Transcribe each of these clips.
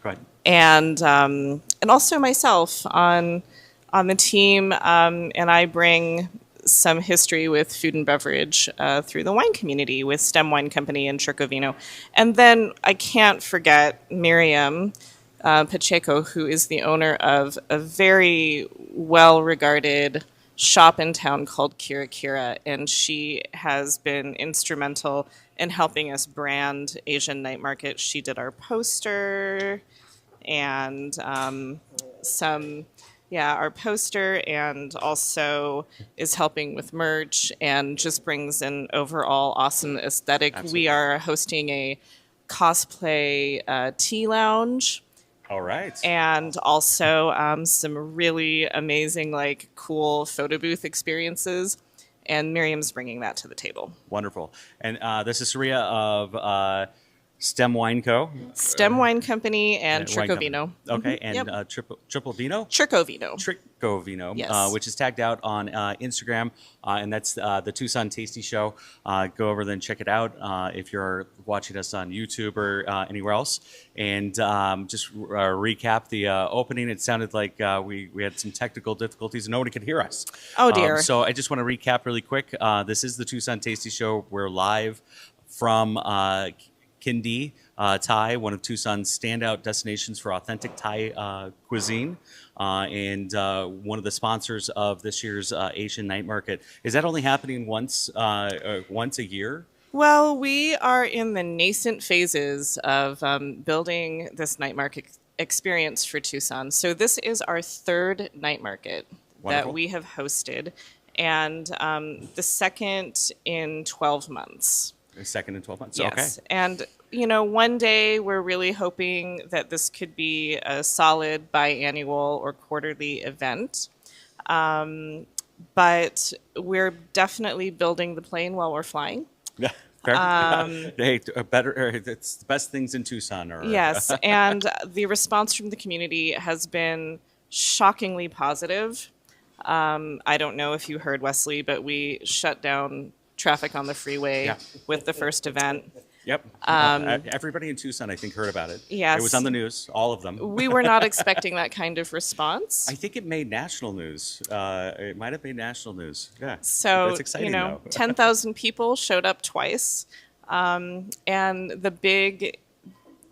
Right. And also myself on the team, and I bring some history with food and beverage through the wine community with Stem Wine Company and Chircovino. And then I can't forget Miriam Pacheco, who is the owner of a very well regarded shop in town called Kira Kira. And she has been instrumental in helping us brand Asian Night Market. She did our poster and some, yeah, our poster, and also is helping with merch and just brings an overall awesome aesthetic. We Absolutely. are hosting a cosplay tea lounge All right. and also some really amazing, like, cool photo booth experiences. And Miriam's bringing that to the table. Wonderful. And this is Saria of STEM Wine Co. Stem Wine Company and Wine Company. Chircovino. Okay, Yep. and Triple Vino? Chircovino. Trico Vino, Yes. which is tagged out on Instagram, and that's the Tucson Tasty Show. Go over there and check it out if you're watching us on YouTube or anywhere else. And just recap the opening. It sounded like we had some technical difficulties and nobody could hear us. Oh, dear. So I just want to recap really quick. This is the Tucson Tasty Show. We're live from Kin Dee Thai, one of Tucson's standout destinations for authentic Thai cuisine, and one of the sponsors of this year's Asian Night Market. Is that only happening once a year? Well, we are in the nascent phases of building this night market experience for Tucson. So this is our third night market Wonderful. that we have hosted, and the second in 12 months. A second in 12 months. Yes. Okay. And, you know, one day we're really hoping that this could be a solid biannual or quarterly event. But we're definitely building the plane while we're flying. Yeah. Fair. Hey, better. It's the best things in Tucson. Or Yes. And the response from the community has been shockingly positive. I don't know if you heard, Wesley, but we shut down traffic on the freeway Yeah. with the first event. Yep. Everybody in Tucson, I think, heard about it. Yes. It was on the news, all of them. We were not expecting that kind of response. I think it made national news. It might have made national news. Yeah. So, That's exciting, you know, though. 10,000 people showed up twice. And the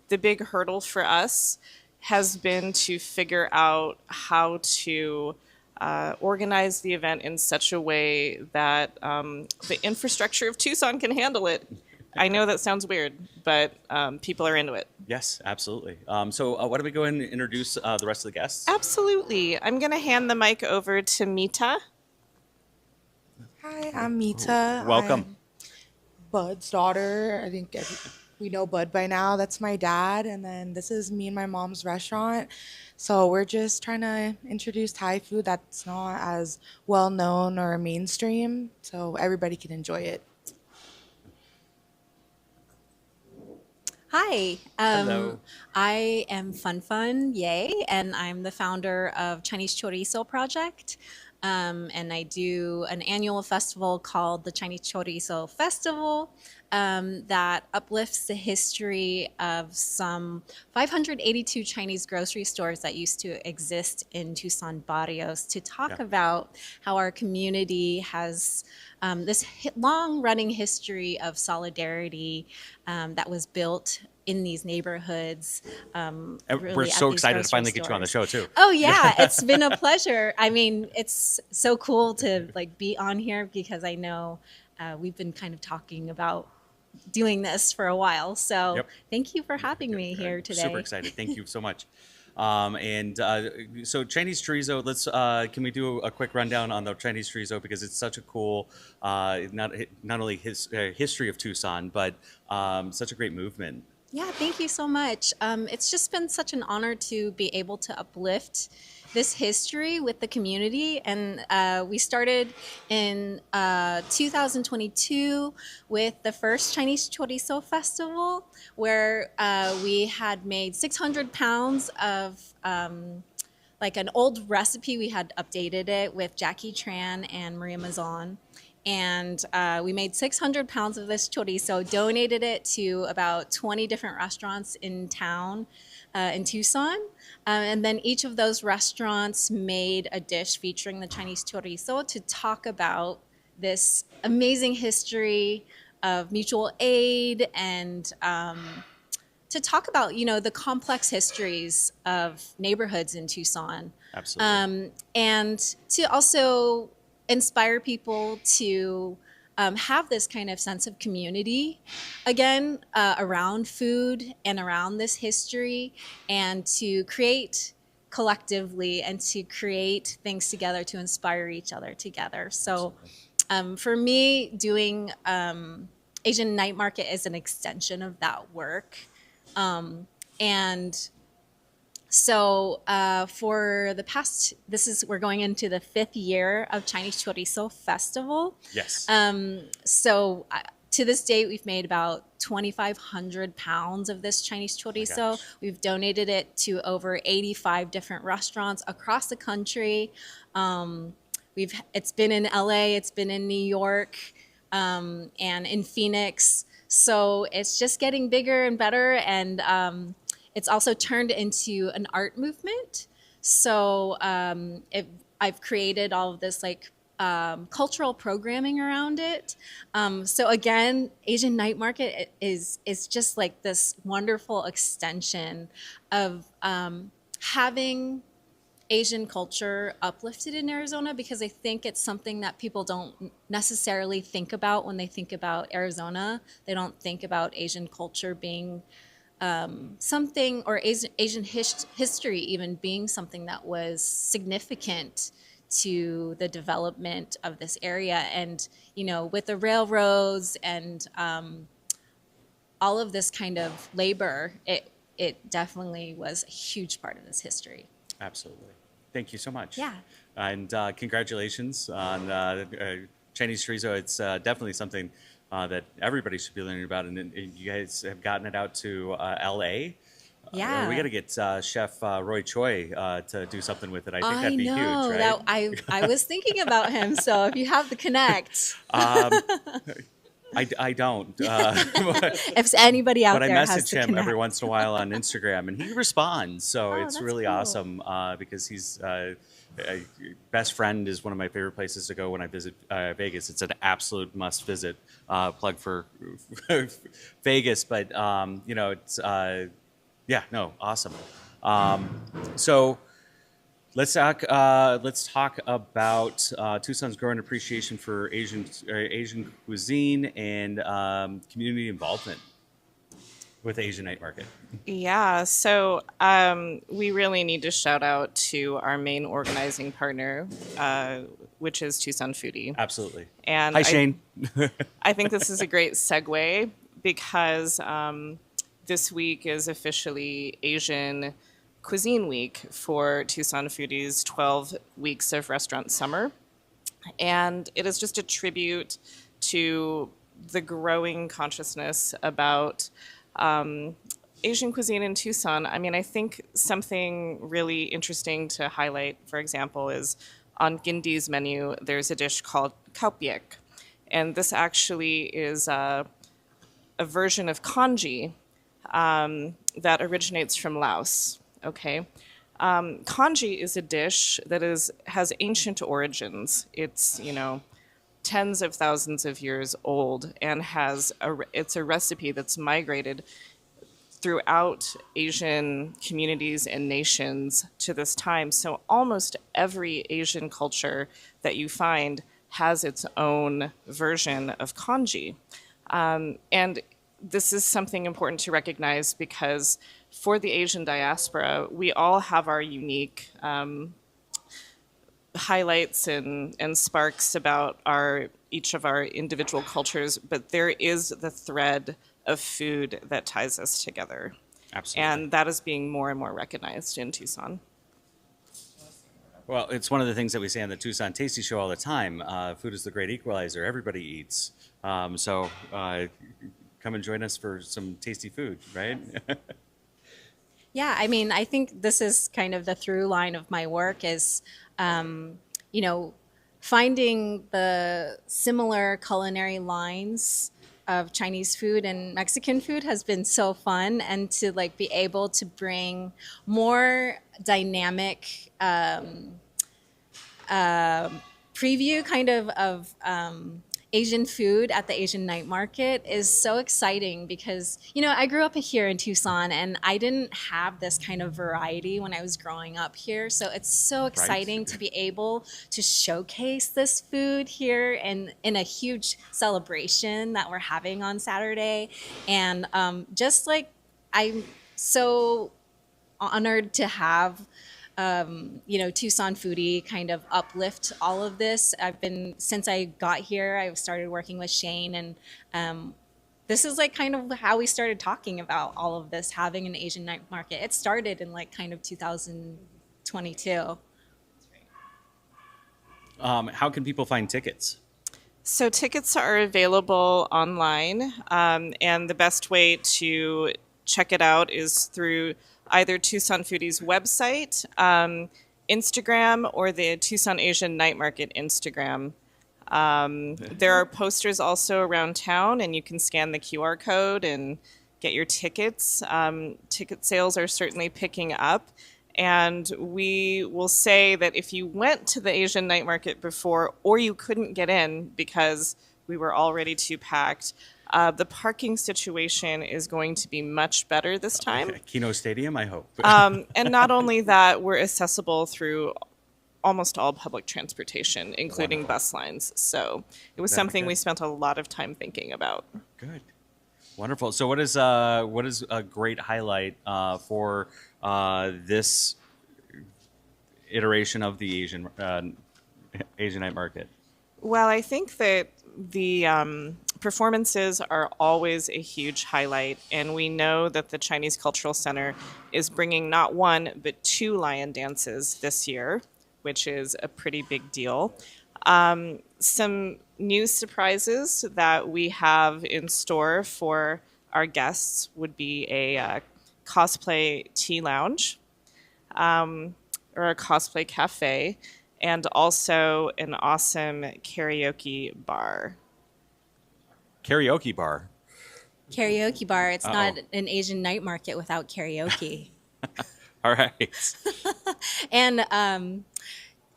big hurdle for us has been to figure out how to organize the event in such a way that the infrastructure of Tucson can handle it. I know that sounds weird, but people are into it. Yes, absolutely. So why don't we go ahead and introduce the rest of the guests? Absolutely. I'm going to hand the mic over to Mita. Hi, I'm Mita. Welcome. I'm Bud's daughter. I think we know Bud by now. That's my dad. And then this is me and my mom's restaurant. So we're just trying to introduce Thai food that's not as well known or mainstream so everybody can enjoy it. Hi, Hello. I am Fun Fun Yay, and I'm the founder of Chinese Chorizo Project. And I do an annual festival called the Chinese Chorizo Festival that uplifts the history of some 582 Chinese grocery stores that used to exist in Tucson barrios to talk Yeah. about how our community has this long-running history of solidarity that was built in these neighborhoods. And Really we're at so these excited to grocery finally get you on the stores. show, too. Oh yeah, it's been a pleasure. I mean, it's so cool to like be on here because I know we've been kind of talking about doing this for a while. So Yep. thank you for having me here today. Super excited. Thank you so much. So Chinese chorizo, let's can we do a quick rundown on the Chinese chorizo because it's such a cool not only history of Tucson but such a great movement. Yeah, thank you so much. It's just been such an honor to be able to uplift this history with the community. And we started in 2022 with the first Chinese Chorizo Festival, where we had made 600 pounds of like an old recipe. We had updated it with Jackie Tran and Maria Mazon. and we made 600 pounds of this chorizo, donated it to about 20 different restaurants in town in Tucson. And then each of those restaurants made a dish featuring the Chinese chorizo to talk about this amazing history of mutual aid and to talk about, the complex histories of neighborhoods in Tucson. Absolutely. And to also inspire people to have this kind of sense of community again around food and around this history, and to create collectively and to create things together to inspire each other together. So for me, doing Asian Night Market is an extension of that work. And so for the past, we're going into the 5th year of Chinese Chorizo Festival. Yes. So to this date, we've made about 2,500 pounds of this Chinese chorizo. gosh. We've donated it to over 85 different restaurants across the country. It's been in LA, it's been in New York, and in Phoenix. So it's just getting bigger and better, and it's also turned into an art movement. So I've created all of this cultural programming around it. So again, Asian Night Market is just like this wonderful extension of having Asian culture uplifted in Arizona, because I think it's something that people don't necessarily think about when they think about Arizona. They don't think about Asian culture being something, or Asian history even being something that was significant to the development of this area. And, with the railroads and all of this kind of labor, it definitely was a huge part of this history. Absolutely. Thank you so much. Yeah. And congratulations on Chinese chorizo. It's definitely something that everybody should be learning about. And you guys have gotten it out to LA. Yeah. We got to get Chef Roy Choi to do something with it. I think that'd be huge, right? That I was thinking about him. So if you have the connect, I don't. if anybody out But I there has message the him connect. every once in a while on Instagram, and he responds. So it's that's really cool. awesome because he's best friend is one of my favorite places to go when I visit Vegas. It's an absolute must visit. Plug for Vegas, but it's awesome. So. Let's talk about Tucson's growing appreciation for Asian cuisine and community involvement with Asian Night Market. Yeah, so we really need to shout out to our main organizing partner, which is Tucson Foodie. Absolutely. And Hi, Shane. I think this is a great segue because this week is officially Asian Cuisine Week for Tucson Foodie's 12 weeks of restaurant summer. And it is just a tribute to the growing consciousness about Asian cuisine in Tucson. I mean, I think something really interesting to highlight, for example, is on Kin Dee's menu, there's a dish called kaopiek. And this actually is a version of congee that originates from Laos. Okay. Congee is a dish that has ancient origins. It's, tens of thousands of years old, and it's a recipe that's migrated throughout Asian communities and nations to this time. So almost every Asian culture that you find has its own version of congee. And this is something important to recognize because for the Asian diaspora, we all have our unique highlights and sparks about each of our individual cultures, but there is the thread of food that ties us together. Absolutely. And that is being more and more recognized in Tucson. Well, it's one of the things that we say on the Tucson Tasty Show all the time. Food is the great equalizer. Everybody eats. So come and join us for some tasty food, right? Yeah, I mean, I think this is kind of the through line of my work is, finding the similar culinary lines of Chinese food and Mexican food has been so fun, and to like be able to bring more dynamic preview kind of Asian food at the Asian night market is so exciting because, you know, I grew up here in Tucson and I didn't have this kind of variety when I was growing up here. So it's so exciting to be able to showcase this food here and in a huge celebration that we're having on Saturday. And just like I'm so honored to have you know, Tucson Foodie kind of uplift all of this. I've been, since I got here, I've started working with Shane, and this is like kind of how we started talking about all of this, having an Asian night market. It started in like kind of 2022. How can people find tickets? So tickets are available online, and the best way to check it out is through either Tucson Foodie's website, Instagram, or the Tucson Asian Night Market Instagram. There are posters also around town, and you can scan the QR code and get your tickets. Ticket sales are certainly picking up. And we will say that if you went to the Asian night market before, or you couldn't get in because we were already too packed, the parking situation is going to be much better this time. Kino Stadium, I hope. And not only that, we're accessible through almost all public transportation, including bus lines. So it was something we spent a lot of time thinking about. Good. Wonderful. So what is a great highlight for this iteration of the Asian night market? Well, I think that the performances are always a huge highlight, and we know that the Chinese Cultural Center is bringing not one but 2 lion dances this year, which is a pretty big deal. Some new surprises that we have in store for our guests would be a cosplay tea lounge, or a cosplay cafe, and also an awesome karaoke bar. Karaoke bar. Karaoke bar. It's not an Asian night market without karaoke. All right. And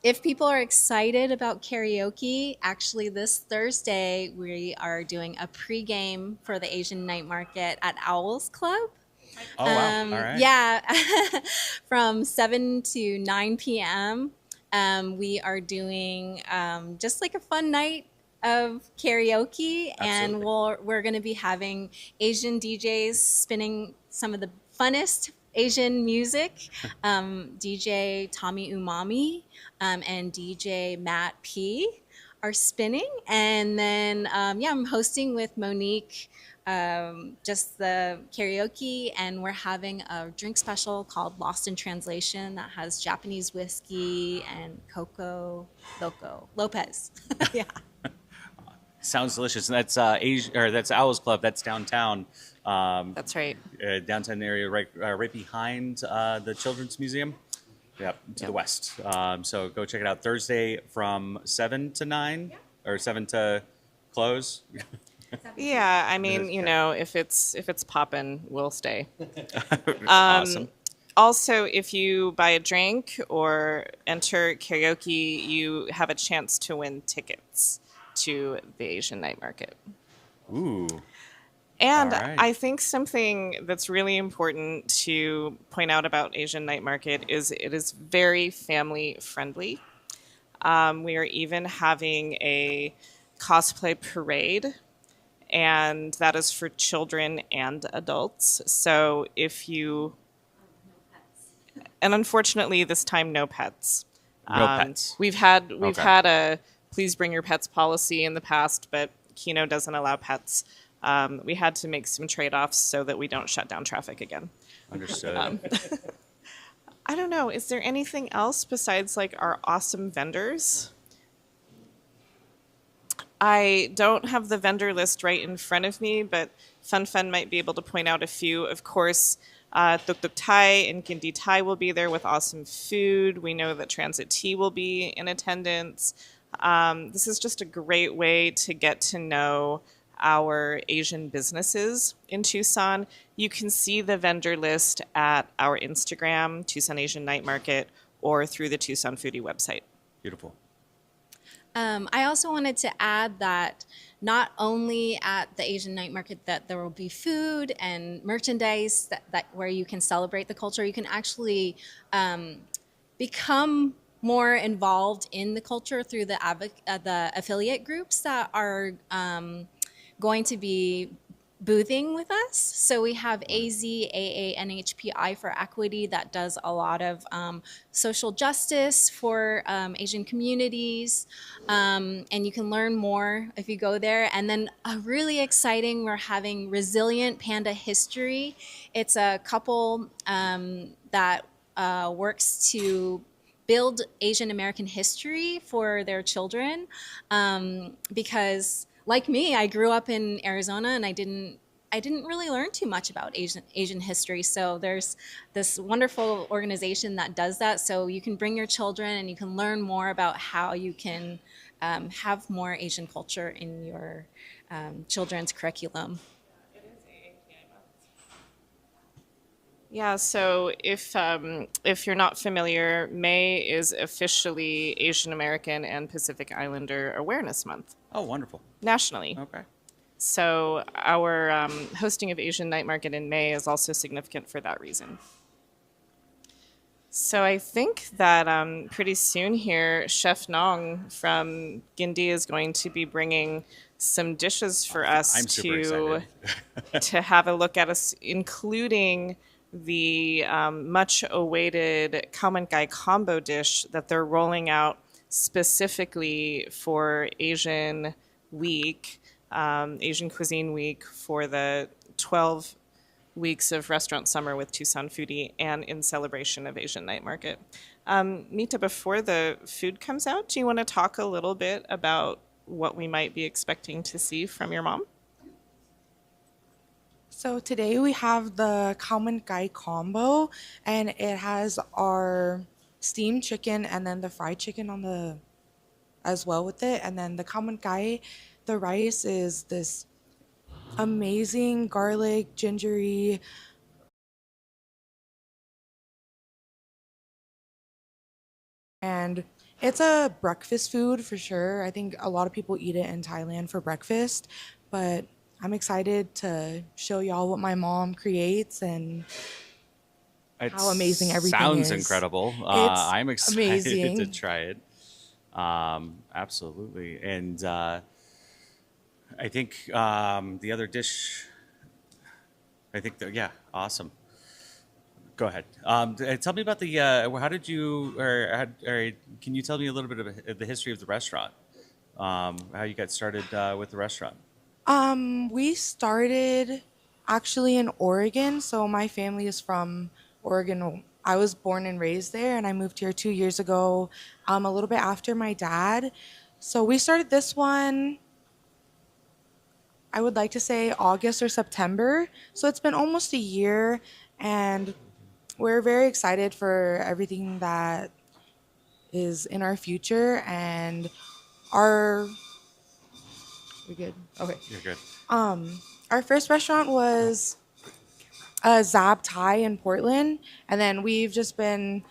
if people are excited about karaoke, actually this Thursday we are doing a pregame for the Asian night market at Owls Club. Oh, wow. All right. Yeah, from 7 to 9 p.m. We are doing just like a fun night of karaoke. Absolutely. And we're going to be having Asian DJs spinning some of the funnest Asian music. DJ Tommy Umami and DJ Matt P are spinning. And then, I'm hosting with Monique just the karaoke, and we're having a drink special called Lost in Translation that has Japanese whiskey and Coco Loco Lopez. Yeah. Sounds delicious. And that's Owls Club. That's downtown. That's right. Downtown area, right behind the Children's Museum. Yep, to the west. So go check it out Thursday from 7 to 9, or 7 to close. Yeah, I mean, you know, if it's poppin', we'll stay. Awesome. Also, if you buy a drink or enter karaoke, you have a chance to win tickets to the Asian night market. Ooh. And All right. I think something that's really important to point out about Asian night market is it is very family friendly. We are even having a cosplay parade, and that is for children and adults. So if you, and unfortunately this time no pets. No pets. We've had Okay. a please bring your pets policy in the past, but Kino doesn't allow pets. We had to make some trade-offs so that we don't shut down traffic again. Understood. I don't know. Is there anything else besides like our awesome vendors? I don't have the vendor list right in front of me, but Fun might be able to point out a few. Of course, Tuk Thai and Kin Dee Thai will be there with awesome food. We know that Transit Tea will be in attendance. This is just a great way to get to know our Asian businesses in Tucson. You can see the vendor list at our Instagram, Tucson Asian Night Market, or through the Tucson Foodie website. Beautiful. I also wanted to add that not only at the Asian night market that there will be food and merchandise that where you can celebrate the culture, you can actually become more involved in the culture through the affiliate groups that are going to be boothing with us. So we have AZAA NHPI for Equity that does a lot of social justice for Asian communities. And you can learn more if you go there. And then really exciting, we're having Resilient Panda History. It's a couple that works to build Asian American history for their children because like me, I grew up in Arizona and I didn't really learn too much about Asian history. So there's this wonderful organization that does that. So you can bring your children and you can learn more about how you can have more Asian culture in your children's curriculum. Yeah, so if you're not familiar, May is officially Asian American and Pacific Islander Awareness Month Oh, wonderful. nationally. Okay. So our hosting of Asian Night Market in May is also significant for that reason. So I think that pretty soon here, Chef Nong from Kin Dee is going to be bringing some dishes for us I'm super to excited. to have a look at, us, including the much awaited Khao Man Gai combo dish that they're rolling out specifically for Asian Week, Asian Cuisine Week for the 12 weeks of restaurant summer with Tucson Foodie and in celebration of Asian Night Market. Nita, before the food comes out, do you want to talk a little bit about what we might be expecting to see from your mom? So today we have the Khao Man Gai combo, and it has our steamed chicken and then the fried chicken on the as well with it. And then the Khao Man Gai, the rice is this amazing garlic, gingery, and it's a breakfast food for sure. I think a lot of people eat it in Thailand for breakfast, but I'm excited to show y'all what my mom creates and how amazing everything sounds is. incredible. It's I'm excited to amazing. try it. Absolutely. And I think the other dish, I think that, yeah, awesome. Go ahead. Tell me about the, how did you, or can you tell me a little bit of the history of the restaurant? How you got started with the restaurant? We started actually in Oregon. So my family is from Oregon. I was born and raised there, and I moved here 2 years ago, a little bit after my dad. So we started this one, I would like to say August or September. So it's been almost a year, and we're very excited for everything that is in our future. And our, we good? Okay. You're good. Our first restaurant was Zab Thai in Portland, and then we've just been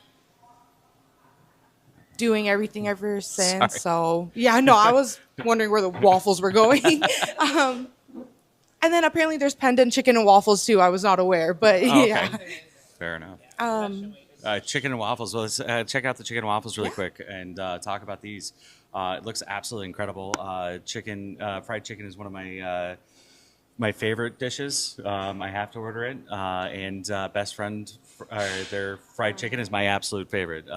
doing everything ever since. Sorry. So yeah, no, I was wondering where the waffles were going. And then apparently there's pandan chicken and waffles too. I was not aware, but Oh, yeah. okay. Fair enough. Chicken and waffles. Well, let's check out the chicken and waffles really quick and talk about these. It looks absolutely incredible. Fried chicken is one of my favorite dishes. I have to order it. And best friend, their fried chicken is my absolute favorite.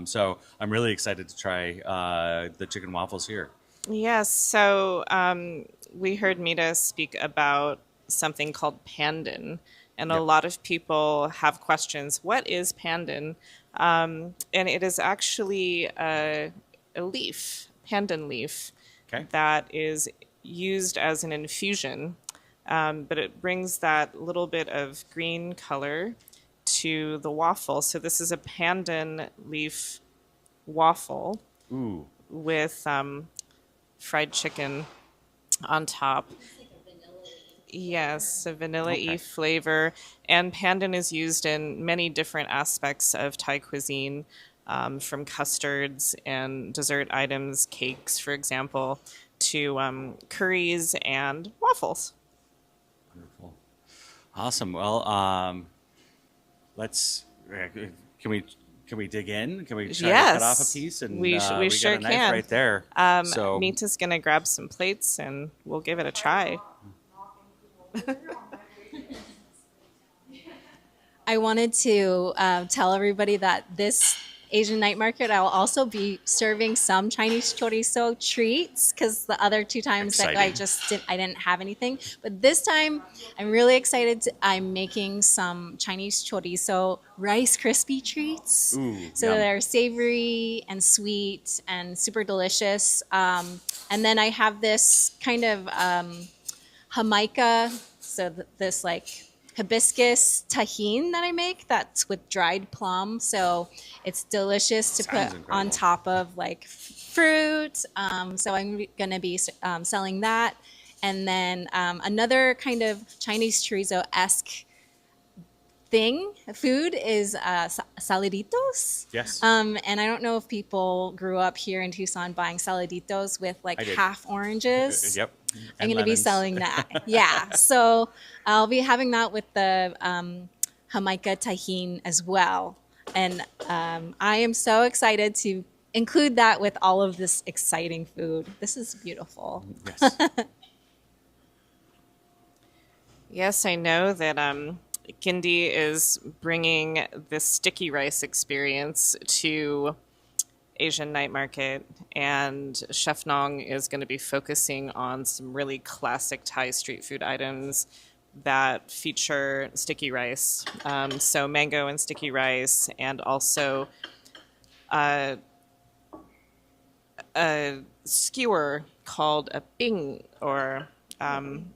So I'm really excited to try the chicken waffles here. Yes, so we heard Mita speak about something called pandan, and a Yep. lot of people have questions. What is pandan? And it is actually a leaf, pandan leaf, Okay. that is used as an infusion, but it brings that little bit of green color to the waffle. So this is a pandan leaf waffle. Ooh. with fried chicken on top. Yes, a vanilla-y Okay. flavor. And pandan is used in many different aspects of Thai cuisine, from custards and dessert items, cakes, for example, to curries and waffles. Wonderful. Awesome. Well, let's. Can we can we dig in? Can we try to cut off a Yes, piece? And we we got sure a knife can. right there. So Mita's gonna grab some plates and we'll give it a try. I wanted to tell everybody that this Asian night market, I will also be serving some Chinese chorizo treats because the other two times that exciting. I didn't have anything. But this time, I'm really excited. I'm making some Chinese chorizo Rice Krispie treats. Ooh, So yum. they're savory and sweet and super delicious. And then I have this kind of Jamaica, so this like hibiscus tahine that I make that's with dried plum. So it's delicious to Sounds put on incredible. top of like fruit. So I'm going to be selling that. And then another kind of Chinese chorizo esque food is saladitos. Yes, And I don't know if people grew up here in Tucson buying saladitos with like I did. half oranges. Yep. I'm And going to be lemons. selling that. Yeah. So I'll be having that with the Jamaica tahine as well. And I am so excited to include that with all of this exciting food. This is beautiful. Yes. Yes, I know that Kin Dee is bringing this sticky rice experience to Asian night market, and Chef Nong is going to be focusing on some really classic Thai street food items that feature sticky rice. So mango and sticky rice, and also a skewer called a bing, or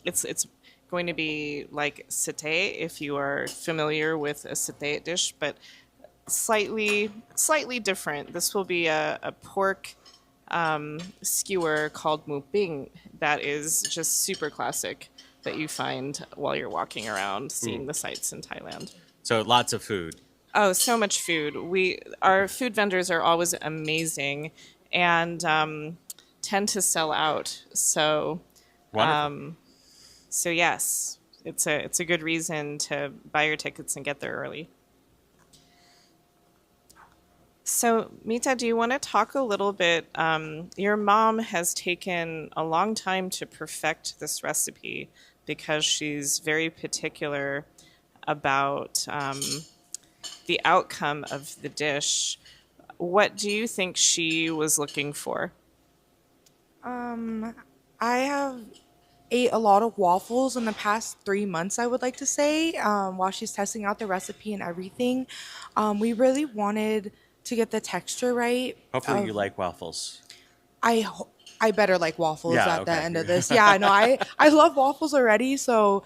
it's going to be like satay if you are familiar with a satay dish, but slightly different. This will be a pork skewer called mu bing that is just super classic that you find while you're walking around seeing Ooh. the sights in Thailand. So lots of food. Oh, so much food. Our food vendors are always amazing and tend to sell out. So Wonderful. so yes, it's a good reason to buy your tickets and get there early. So, Mita, do you want to talk a little bit? Your mom has taken a long time to perfect this recipe because she's very particular about the outcome of the dish. What do you think she was looking for? Um, I have ate a lot of waffles in the past 3 months, I would like to say, while she's testing out the recipe and everything. We really wanted to get the texture right. Hopefully you like waffles. I ho- I better like waffles Yeah. at the Okay. end of this. Yeah, no, I love waffles already, so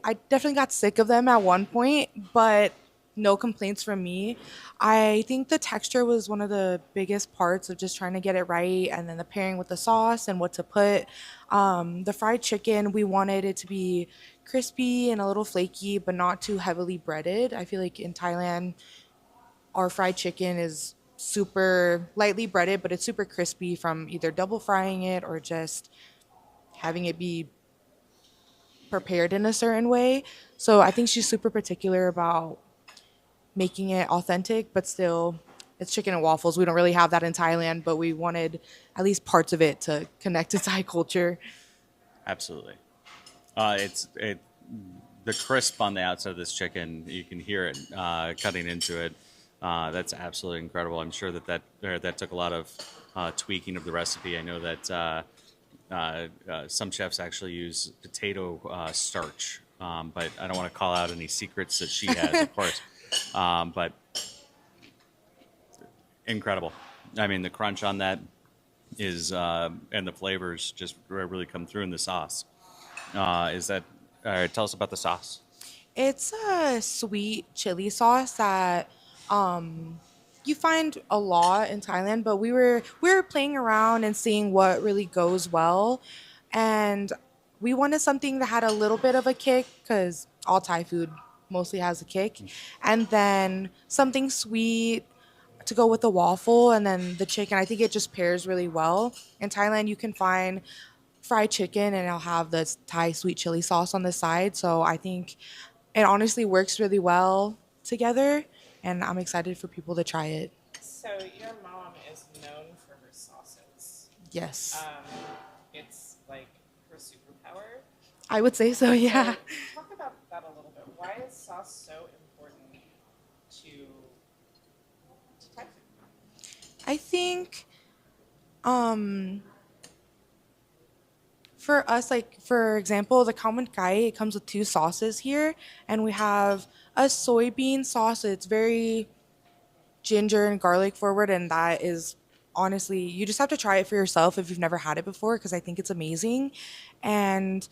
I definitely got sick of them at one point, but no complaints from me. I think the texture was one of the biggest parts of just trying to get it right, and then the pairing with the sauce and what to put. The fried chicken, we wanted it to be crispy and a little flaky, but not too heavily breaded. I feel like in Thailand, our fried chicken is super lightly breaded, but it's super crispy from either double frying it or just having it be prepared in a certain way. So I think she's super particular about making it authentic, but still, it's chicken and waffles. We don't really have that in Thailand, but we wanted at least parts of it to connect to Thai culture. Absolutely. It's it the crisp on the outside of this chicken. You can hear it cutting into it. That's absolutely incredible. I'm sure that took a lot of tweaking of the recipe. I know that some chefs actually use potato starch, but I don't want to call out any secrets that she has, of course. But incredible. I mean, the crunch on that is and the flavors just really come through in the sauce. Is that tell us about the sauce? It's a sweet chili sauce that you find a lot in Thailand, but we were playing around and seeing what really goes well, and we wanted something that had a little bit of a kick because all Thai food mostly has a kick, and then something sweet to go with the waffle, and then the chicken. I think it just pairs really well. In Thailand, you can find fried chicken and it'll have the Thai sweet chili sauce on the side. So I think it honestly works really well together, and I'm excited for people to try it. So your mom is known for her sauces. Yes, It's like her superpower. I would say so, yeah. So talk about that a little bit. Why is sauce so important to Thai food? I think for us, like for example, the common kai, it comes with two sauces here, and we have a soybean sauce. It's very ginger and garlic forward, and that is honestly, you just have to try it for yourself if you've never had it before, because I think it's amazing. And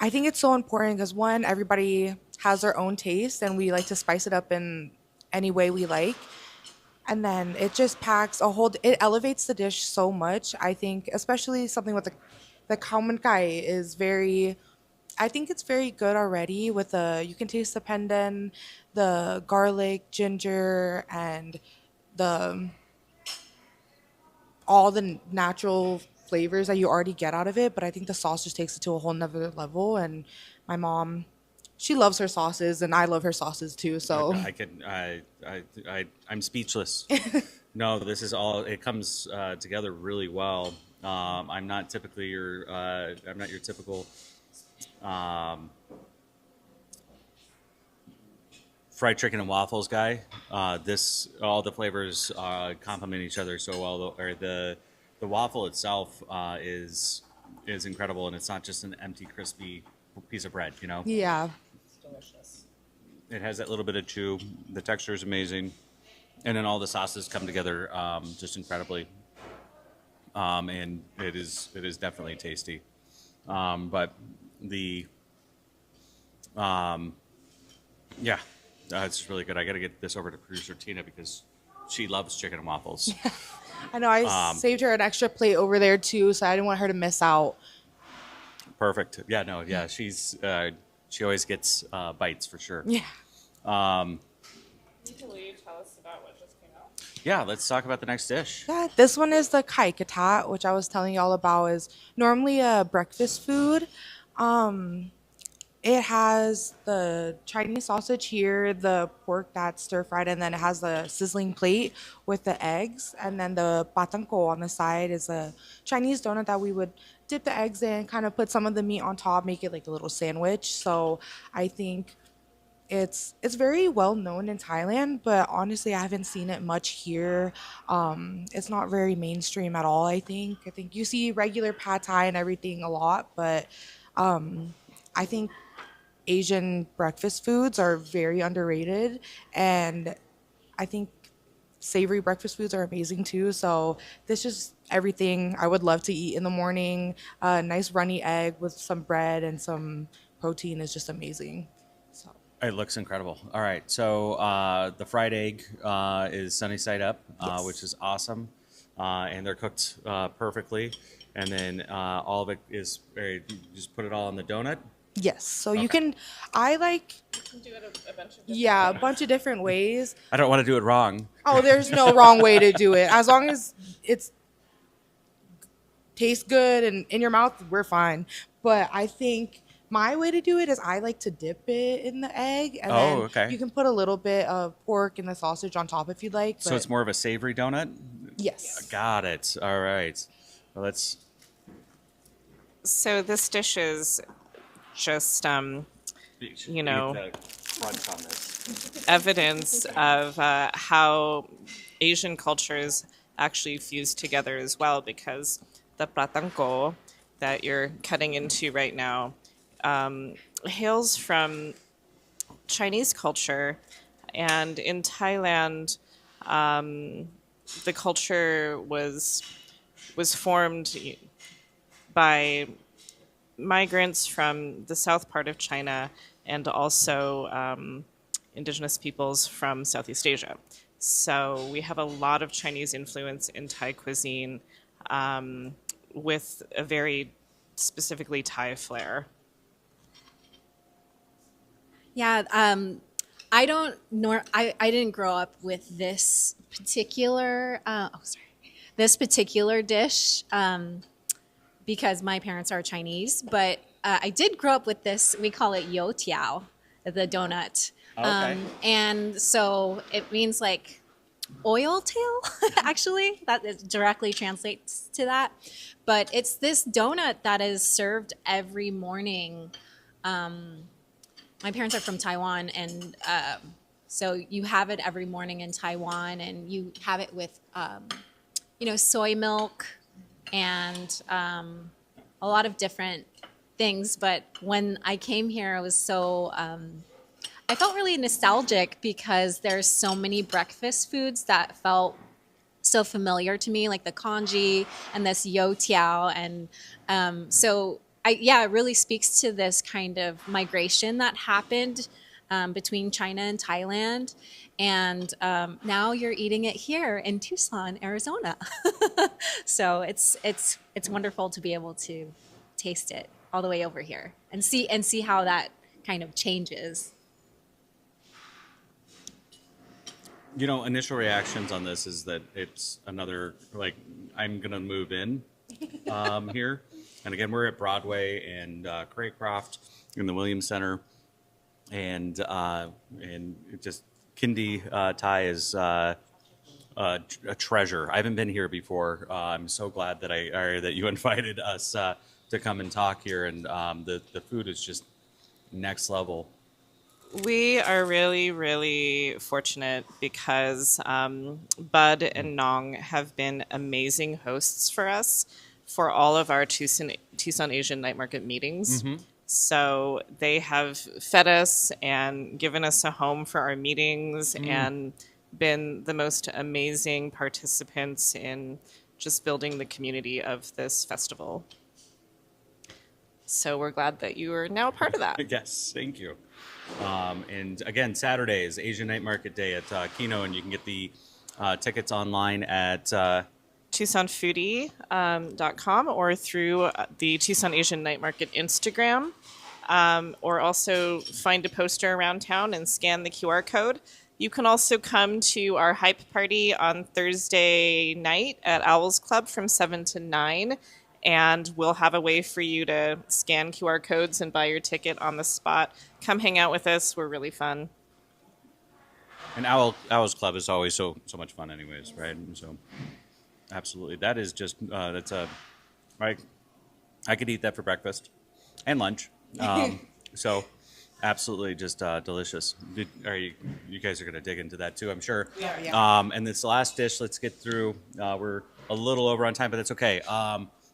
I think it's so important because one, everybody has their own taste, and we like to spice it up in any way we like. And then it just packs a whole, it elevates the dish so much. I think especially something with the khao man kai is very, I think it's very good already with the, you can taste the pandan, the garlic, ginger, and the all the natural flavors that you already get out of it. But I think the sauce just takes it to a whole nother level. And my mom, she loves her sauces, and I love her sauces too. So I'm speechless. No, this is all. It comes together really well. I'm not typically your. I'm not your typical fried chicken and waffles guy. This all the flavors complement each other so well. Or the waffle itself is incredible, and it's not just an empty, crispy piece of bread. You know, yeah. It's delicious. it has that little bit of chew. The texture is amazing, and then all the sauces come together just incredibly. And it is definitely tasty. But the yeah, it's really good. I got to get this over to producer Tina because she loves chicken and waffles. I know I saved her an extra plate over there too, so I didn't want her to miss out. Perfect. Yeah, no, yeah, she always gets bites for sure. Yeah. Will you tell us about what just came out? Yeah, let's talk about the next dish. Yeah, this one is the kai katat, which I was telling y'all about, is normally a breakfast food. It has the Chinese sausage here, the pork that's stir fried, and then it has the sizzling plate with the eggs. And then the patanko on the side is a Chinese donut that we would dip the eggs in, kind of put some of the meat on top, make it like a little sandwich. So I think it's very well known in Thailand, but honestly, I haven't seen it much here. It's not very mainstream at all. I think you see regular pad thai and everything a lot, but I think Asian breakfast foods are very underrated, and I think savory breakfast foods are amazing too. So this is everything I would love to eat in the morning. A nice runny egg with some bread and some protein is just amazing. So. It looks incredible. All right, so the fried egg is sunny side up, Yes. which is awesome, and they're cooked perfectly. And then all of it is you just put it all on the donut. Yes. So you Okay. can, I like, You can do it a bunch of different yeah, a bunch of different ways. I don't want to do it wrong. Oh, there's no wrong way to do it. As long as it's tastes good and in your mouth, we're fine. But I think my way to do it is I like to dip it in the egg, and Oh, then okay. you can put a little bit of pork and the sausage on top if you'd like. So but it's more of a savory donut. yes. Got it. All right. Well, let's. So this dish is just you know, Get the crunch on this. evidence of how Asian cultures actually fuse together as well, because the pratanko that you're cutting into right now hails from Chinese culture, and in Thailand, the culture was formed by migrants from the south part of China and also indigenous peoples from Southeast Asia. So we have a lot of Chinese influence in Thai cuisine, with a very specifically Thai flair. Yeah, I don't nor I didn't grow up with this particular this particular dish because my parents are Chinese, but I did grow up with this. We call it yo tiao, the donut. Okay. And so it means like oil tail, actually. That it directly translates to that. But it's this donut that is served every morning. My parents are from Taiwan, and so you have it every morning in Taiwan, and you have it with, soy milk and a lot of different things. But when I came here, I was so I felt really nostalgic because there's so many breakfast foods that felt so familiar to me, like the congee and this yo tiao. And it really speaks to this kind of migration that happened between China and Thailand. And now you're eating it here in Tucson, Arizona. So it's wonderful to be able to taste it all the way over here and see how that kind of changes. Initial reactions on this is that it's another, like, I'm going to move in here. And again, we're at Broadway and Craycroft in the Williams Center. And it just, Kin Dee Thai is a treasure. I haven't been here before. I'm so glad that you invited us to come and talk here. And the food is just next level. We are really, really fortunate because Bud and Nong have been amazing hosts for us for all of our Tucson Asian Night Market meetings. Mm-hmm. So they have fed us and given us a home for our meetings and been the most amazing participants in just building the community of this festival. So we're glad that you are now a part of that. Yes, thank you. And again, Saturday is Asian Night Market Day at Kino, and you can get the tickets online at TucsonFoodie.com or through the Tucson Asian Night Market Instagram, or also find a poster around town and scan the QR code. You can also come to our hype party on Thursday night at Owls Club from 7 to 9. And we'll have a way for you to scan QR codes and buy your ticket on the spot. Come hang out with us. We're really fun. And Owls Club is always so much fun anyways, right? And so absolutely. That is just, that's right. I could eat that for breakfast and lunch. So absolutely just delicious. You guys are going to dig into that too, I'm sure. Yeah. And this last dish, let's get through. We're a little over on time, but that's okay.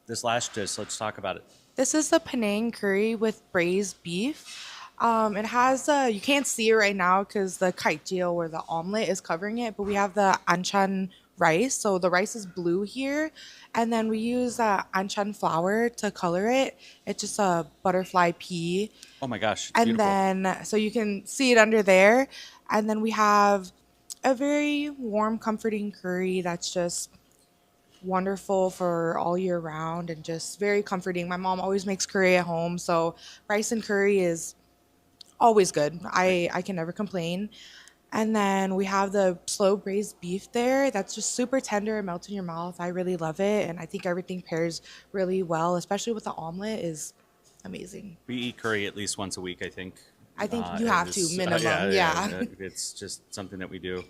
This last dish, let's talk about it. This is the Penang curry with braised beef. It has you can't see it right now because the kaijio or the omelet is covering it, but we have the anchan rice. So the rice is blue here, and then we use anchan flour to color it. It's just a butterfly pea. Oh my gosh! And beautiful. then so you can see it under there, and then we have a very warm, comforting curry that's just wonderful for all year round and just very comforting. My mom always makes curry at home, so rice and curry is always good. I can never complain. And then we have the slow braised beef there. That's just super tender and melts in your mouth. I really love it, and I think everything pairs really well, especially with the omelet is amazing. We eat curry at least once a week, I think. I think you have to, minimum. Yeah. It's just something that we do.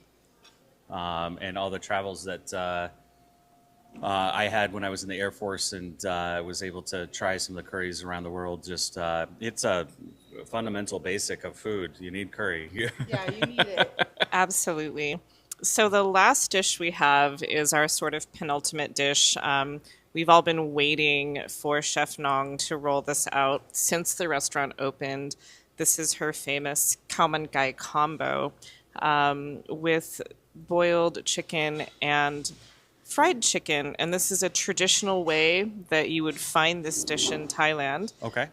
And all the travels that I had when I was in the Air Force and was able to try some of the curries around the world. Just it's a fundamental basic of food. You need curry. Yeah, you need it. Absolutely. So the last dish we have is our sort of penultimate dish. We've all been waiting for Chef Nong to roll this out since the restaurant opened. This is her famous khao man gai combo with boiled chicken and fried chicken, and this is a traditional way that you would find this dish in Thailand. Okay.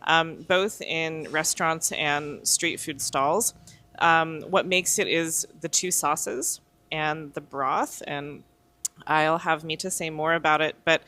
Both in restaurants and street food stalls. What makes it is the two sauces. and the broth, and I'll have Mita say more about it. But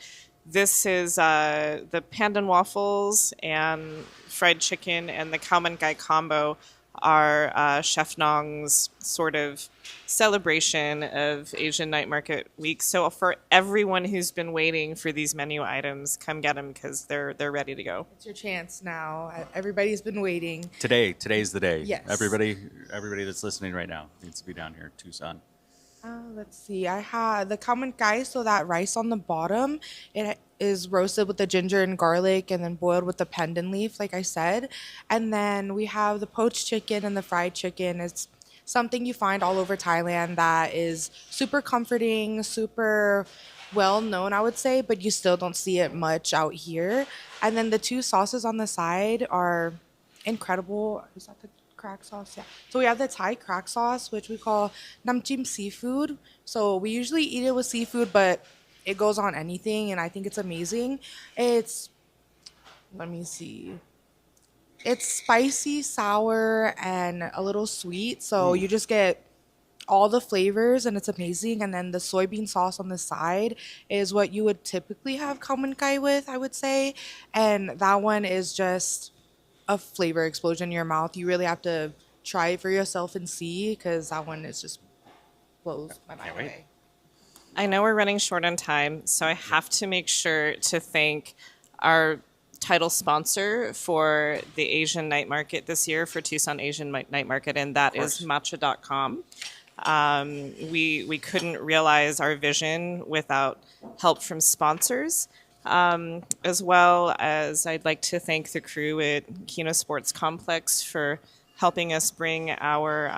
this is the pandan waffles and fried chicken and the khao man gai combo are Chef Nong's sort of celebration of Asian Night Market Week. So for everyone who's been waiting for these menu items, come get them because they're ready to go. It's your chance now. Everybody's been waiting. Today's the day. Yes. Everybody that's listening right now needs to be down here in Tucson. Let's see. I had the khao man gai, so that rice on the bottom, it is roasted with the ginger and garlic and then boiled with the pandan leaf, like I said. And then we have the poached chicken and the fried chicken. It's something you find all over Thailand that is super comforting, super well known, I would say, but you still don't see it much out here. And then the two sauces on the side are incredible. Is that the crack sauce? Yeah. So we have the Thai crack sauce, which we call nam chim seafood. So we usually eat it with seafood, but it goes on anything, and I think it's amazing. Let me see. It's spicy, sour, and a little sweet. So you just get all the flavors, and it's amazing. And then the soybean sauce on the side is what you would typically have khao man gai with, I would say. And that one is just a flavor explosion in your mouth. You really have to try it for yourself and see, because that one is just blows my mind Can't wait. away. I know we're running short on time, so I have to make sure to thank our title sponsor for the Asian Night Market this year, for Tucson Asian Night Market, and that is matcha.com. We couldn't realize our vision without help from sponsors. As well as I'd like to thank the crew at Kino Sports Complex for helping us bring our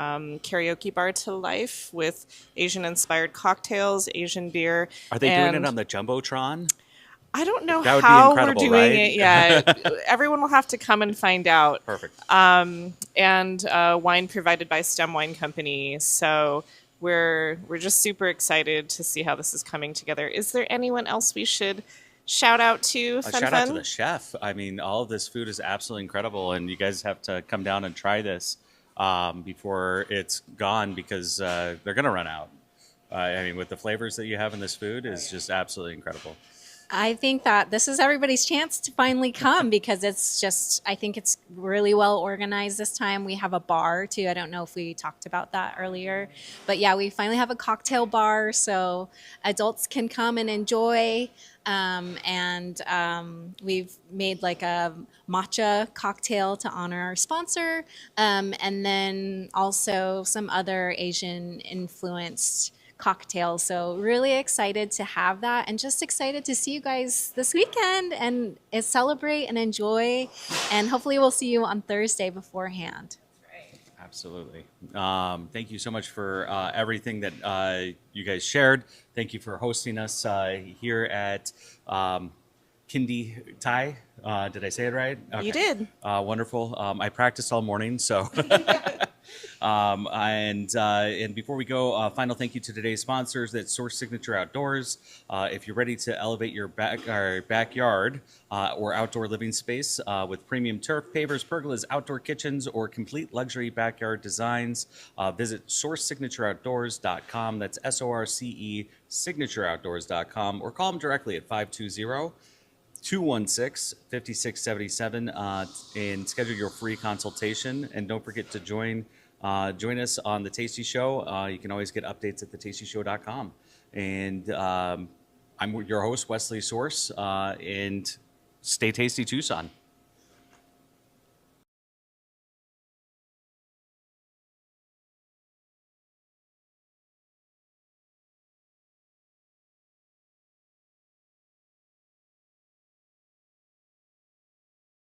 karaoke bar to life with Asian-inspired cocktails, Asian beer. Are they doing it and on the Jumbotron? I don't know That would be how we're incredible, doing right? it yet. Everyone will have to come and find out. Perfect. And wine provided by STEM Wine Company. So we're just super excited to see how this is coming together. Is there anyone else we should shout out to? Shout out to the chef. I mean, all of this food is absolutely incredible, and you guys have to come down and try this before it's gone, because they're going to run out. I mean, with the flavors that you have in this food is just absolutely incredible. I think that this is everybody's chance to finally come, because I think it's really well organized this time. We have a bar too. I don't know if we talked about that earlier, but yeah, we finally have a cocktail bar so adults can come and enjoy. We've made like a matcha cocktail to honor our sponsor. And then also some other Asian influenced cocktails. So really excited to have that, and just excited to see you guys this weekend and celebrate and enjoy. And hopefully we'll see you on Thursday beforehand. Absolutely. Thank you so much for everything that you guys shared. Thank you for hosting us here at Kin Dee Thai. Did I say it right? Okay. You did. Wonderful. I practiced all morning, so. And before we go, final thank you to today's sponsors. That's Sorce Signature Outdoors. If you're ready to elevate your backyard or outdoor living space with premium turf, pavers, pergolas, outdoor kitchens, or complete luxury backyard designs, visit SorceSignatureOutdoors.com. That's SORCE SignatureOutdoors.com, or call them directly at 520-216-5677 and schedule your free consultation. And don't forget to join us on the Tasty Show. You can always get updates at thetastyshow.com. And I'm your host, Wesley Sorce, and stay tasty, Tucson.